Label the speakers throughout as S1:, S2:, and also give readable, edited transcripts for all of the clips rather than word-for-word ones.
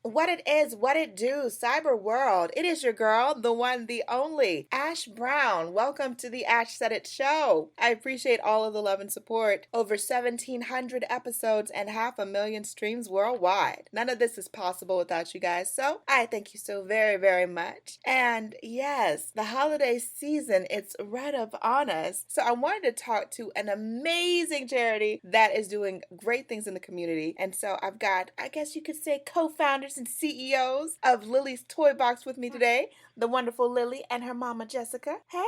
S1: What it is, what it do, cyber world. It is your girl, the one, the only, Ash Brown. Welcome to the Ash Said It show. I appreciate all of the love and support. Over 1,700 episodes and 500,000 streams worldwide. None of this is possible without you guys, so I thank you so very, very much. And yes, the holiday season, it's right up on us. So I wanted to talk to an amazing charity that is doing great things in the community. And so I've got, I guess you could say, co-founders and CEOs of Lily's Toy Box with me today, the wonderful Lily and her mama Jessica. Hey.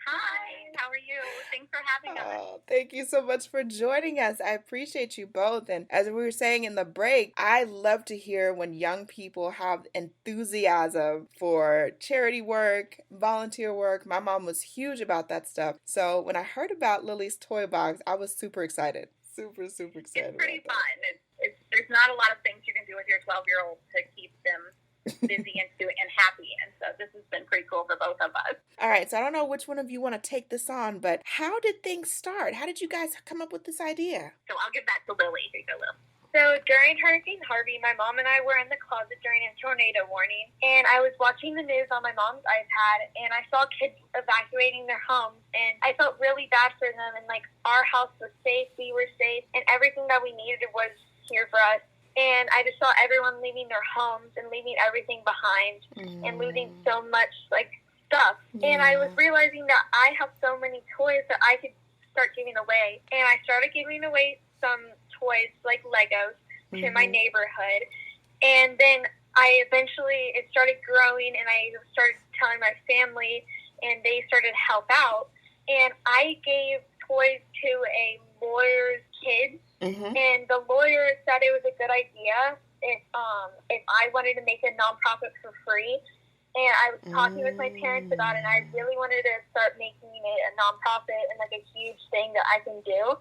S2: Hi, how are you? Thanks for having us.
S1: Oh, thank you so much for joining us. I appreciate you both. And as we were saying in the break, I love to hear when young people have enthusiasm for charity work, volunteer work. My mom was huge about that stuff. So when I heard about Lily's Toy Box, I was super excited. Super, super excited.
S2: It's pretty fun. There's not a lot of things you can do with your 12-year-old to keep them busy and happy. And so this has been pretty cool for both of us.
S1: All right, so I don't know which one of you want to take this on, but how did things start? How did you guys come up with this idea?
S2: So I'll give that to Lily. Here you go, Lil. So during Hurricane Harvey, my mom and I were in the closet during a tornado warning, and I was watching the news on my mom's iPad, and I saw kids evacuating their homes, and I felt really bad for them, and like our house was safe, we were safe, and everything that we needed was here for us. And I just saw everyone leaving their homes and leaving everything behind and losing so much like stuff. And I was realizing that I have so many toys that I could start giving away. And I started giving away some toys like Legos to my neighborhood. And then it started growing, and I started telling my family, and they started to help out. And I gave toys to a lawyer's kid. And the lawyer said it was a good idea if I wanted to make a nonprofit for free. And I was talking with my parents about it, and I really wanted to start making it a nonprofit and like a huge thing that I can do.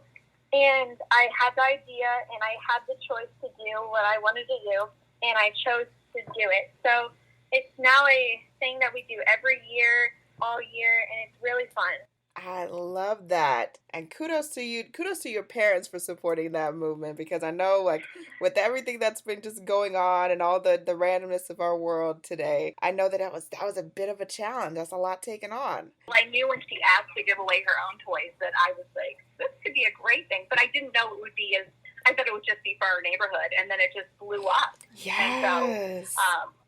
S2: And I had the idea, and I had the choice to do what I wanted to do, and I chose to do it. So it's now a thing that we do every year, all year, and it's really fun.
S1: I love that. And kudos to you. Kudos to your parents for supporting that movement, because I know, like, with everything that's been just going on and all the randomness of our world today, I know that was a bit of a challenge. That's a lot taken on.
S2: Well, I knew when she asked to give away her own toys that I was like, this could be a great thing, but I didn't know it would be I thought it would just be for our neighborhood, and then it just blew up.
S1: Yes.
S2: And so,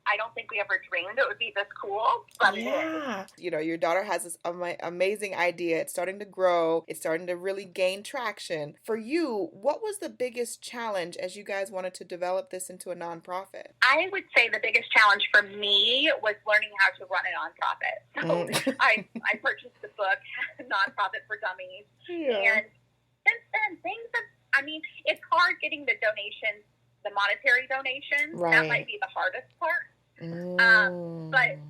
S2: I don't think we ever dreamed it would be this cool, but it is.
S1: You know, your daughter has this amazing idea. It's starting to grow. It's starting to really gain traction. For you, what was the biggest challenge as you guys wanted to develop this into a nonprofit?
S2: I would say the biggest challenge for me was learning how to run a nonprofit. So I purchased the book, Nonprofit for Dummies. And since then, it's hard getting the donations, the monetary donations.
S1: Right.
S2: That might be the hardest part. But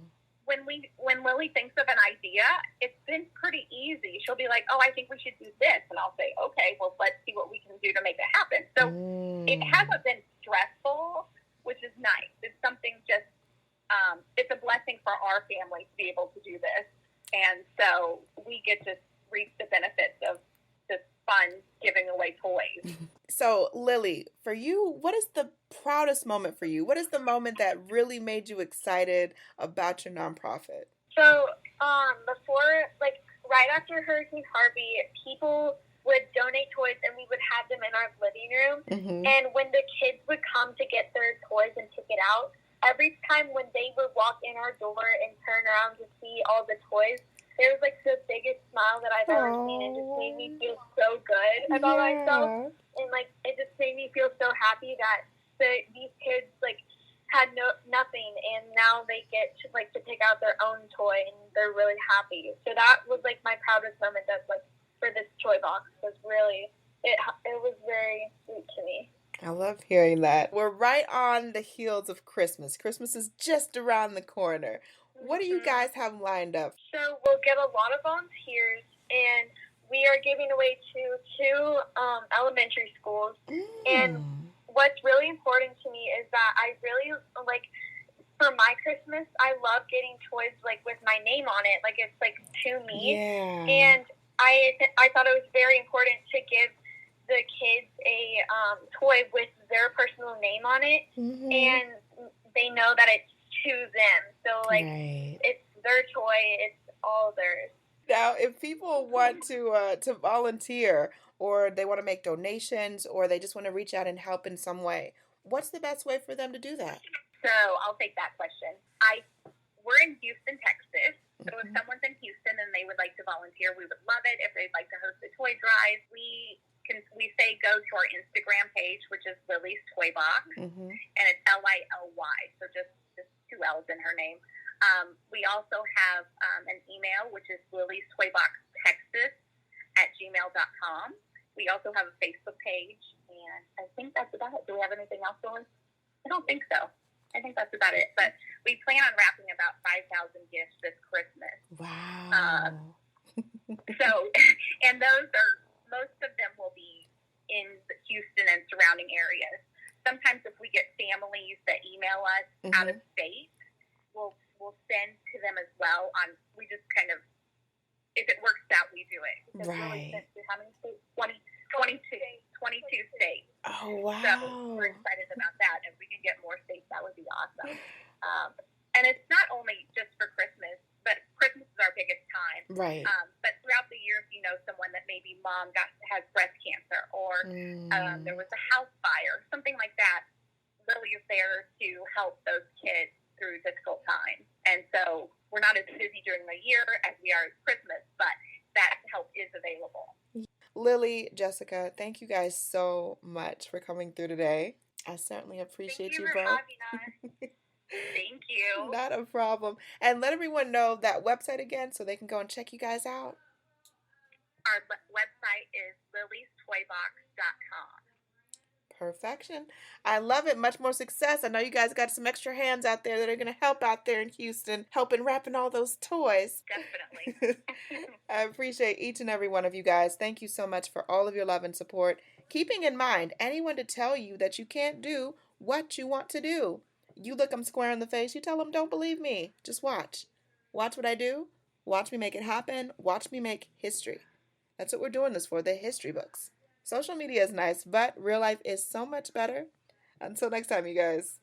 S2: when Lily thinks of an idea, it's been pretty easy. She'll be like, oh, I think we should do this. And I'll say, okay, well, let's see what we can do to make it happen. So it hasn't been stressful, which is nice. It's something just, it's a blessing for our family to be able to do this. And so we get to reap the benefits of this fun giving away toys.
S1: So, Lily, for you, what is the proudest moment for you? What is the moment that really made you excited about your nonprofit?
S2: So, right after Hurricane Harvey, people would donate toys, and we would have them in our living room. And when the kids would come to get their toys and take it out, every time when they would walk in our door and turn around to see all the toys, it was like the biggest smile that I've ever seen. It just made me feel so good about myself. And like, it just made me feel so happy that these kids like had nothing, and now they get to take out their own toy, and they're really happy. So that was like my proudest moment. That's like for this toy box was really it was very sweet to me.
S1: I love hearing that. We're right on the heels of Christmas. Christmas is just around the corner. What do you guys have lined up?
S2: So we'll get a lot of volunteers, and we are giving away to two elementary schools. And what's really important to me is that I really like, for my Christmas, I love getting toys like with my name on it, like it's like to me. And I thought it was very important to give the kids a toy with their personal name on it. And they know that it's to them. So, like,
S1: Right.
S2: it's their toy. It's all theirs.
S1: Now, if people want to volunteer, or they want to make donations, or they just want to reach out and help in some way, what's the best way for them to do that?
S2: So I'll take that question. We're in Houston, Texas. So if someone's in Houston and they would like to volunteer, we would love it. If they'd like to host a toy drive, we say go to our Instagram page, which is Lily's Toy Box, and it's Lily. So just two L's in her name. We also have an email, which is Lily's Toy Box Texas @gmail.com. We also have a Facebook page, and I think that's about it. Do we have anything else, Lily? I don't think so. I think that's about it. But we plan on wrapping about 5,000 gifts this Christmas.
S1: Wow.
S2: So, and most of them will be in Houston and surrounding areas. Sometimes if we get families that email us out of state, we'll send to them as well. We just kind of, if it works out, we do it. Because
S1: right.
S2: Really, how many states? 22 states.
S1: Oh, wow.
S2: So we're excited about that. If we can get more states, that would be awesome. And it's not only just for Christmas, but Christmas is our biggest time.
S1: Right.
S2: But throughout the year, if you know someone that maybe mom has breast cancer, or there was a house fire, something like that, Lily is there to help those kids through difficult times. And so we're not as busy during the year as we are at Christmas, but that help is available.
S1: Lily, Jessica, thank you guys so much for coming through today. I certainly appreciate you both.
S2: Having us. Thank you.
S1: Not a problem. And let everyone know that website again so they can go and check you guys out.
S2: Our website is lilystoybox.com.
S1: Perfection. I love it. Much more success. I know you guys got some extra hands out there that are going to help out there in Houston, helping wrapping all those toys.
S2: Definitely.
S1: I appreciate each and every one of you guys. Thank you so much for all of your love and support. Keeping in mind, anyone to tell you that you can't do what you want to do. You look them square in the face, you tell them, don't believe me. Just watch. Watch what I do. Watch me make it happen. Watch me make history. That's what we're doing this for, the history books. Social media is nice, but real life is so much better. Until next time, you guys.